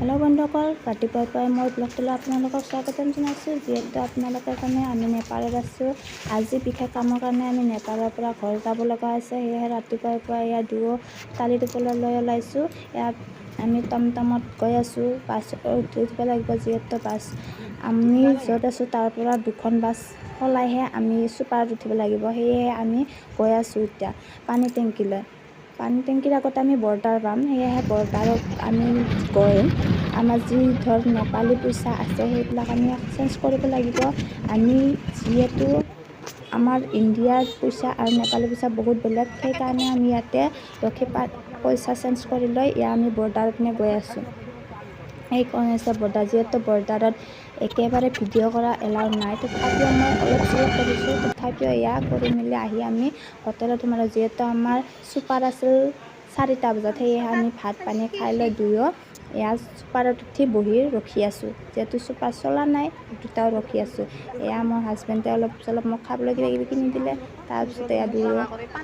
Hello' বন্ধুসকল, ৰাতিপুৱাৰ পৰাই মই ব্লগটোলৈ আপোনালোকক স্বাগতম জনাইছোঁ। যিহেতু আপোনালোকৰ কাৰণে আমি নেপালত আছোঁ। আজি বিশেষ কামৰ কাৰণে আমি নেপালৰ পৰা ঘৰ যাব লগা হৈছে। সেয়েহে ৰাতিপুৱাৰ পৰা ইয়াৰ টালি টোপোলালৈ ওলাইছোঁ। ইয়াত আমি টমটমত গৈ আছোঁ। বাছত উঠিব লাগিব, যিহেতু আমি য'ত আছোঁ তাৰ পৰা দুখন বাছ সলাইহে আমি চুপাৰত উঠিব লাগিব। সেয়েহে আমি গৈ আছোঁ এতিয়া পানী টেংকিলৈ। পানী টেংকিৰ আগত আমি বৰ্ডাৰ পাম। সেয়েহে বৰ্ডাৰত আমি গৈ আমাৰ যি নেপালী পইচা আছে সেইবিলাক আমি চেঞ্জ কৰিব লাগিব। আমি যিহেতু আমাৰ ইণ্ডিয়াৰ পইচা আৰু নেপালী পইচা বহুত বেলেগ, সেইকাৰণে আমি ইয়াতে ৰখি পইচা চেঞ্জ কৰি লৈ আমি বৰ্ডাৰৰ পিনে গৈ আছোঁ। এইখন হৈছে বৰ্ডাৰ। যিহেতু বৰ্ডাৰত একেবাৰে ভিডিঅ' কৰা এলাউ নাই, তথাপিও মই অলপ চলপ কৰিছোঁ। তথাপিও কৰি মেলি আহি আমি হোটেলত সোমালোঁ। যিহেতু আমাৰ চুপাৰ আছিল 4টা বজাত, সেয়েহে আমি ভাত পানী খাই লৈ দুয়ো চুপাৰত উঠি বহি ৰখি আছোঁ। যিহেতু চুপাৰ চলা নাই, দুটাও ৰখি আছোঁ। মোৰ হাজবেণ্ডে অলপ চলপ মোক খাবলৈ কিবা কিবি কিনি দিলে। তাৰপিছত দুয়ো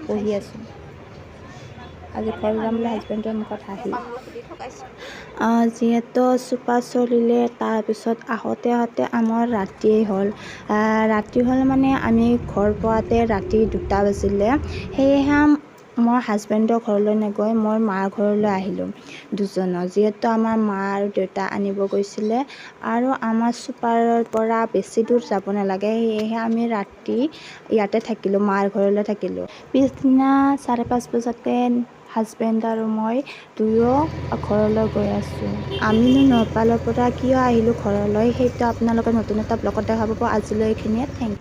বহি আছোঁ। আজি ঘৰ যাম বুলি হাজবেণ্ডৰ মুখত হাঁহি। যিহেতু চুপাৰ চলিলে, তাৰপিছত আহোঁতে আমাৰ ৰাতিয়েই হ'ল। ৰাতি হ'ল মানে আমি ঘৰ পোৱাতে ৰাতি 2টা বাজিলে। সেয়েহে মই হাজবেণ্ডৰ ঘৰলৈ নগৈ মই মাৰ ঘৰলৈ আহিলোঁ দুজনৰ। যিহেতু আমাৰ মা আৰু দেউতা আনিব গৈছিলে আৰু আমাৰ চুপাৰৰ পৰা বেছি দূৰ যাব নালাগে, সেয়েহে আমি ৰাতি ইয়াতে থাকিলোঁ, মাৰ ঘৰলৈ থাকিলোঁ। পিছদিনা 5:30 বজাতে হাজবেণ্ড আৰু মই দুয়ো ঘৰলৈ গৈ আছোঁ। আমিনো নেপালৰ পৰা কিয় আহিলোঁ ঘৰলৈ, সেইটো আপোনালোকে নতুন এটা ব্লগত দেখা পাব। আজিলৈ এইখিনিয়ে, থেংক ইউ।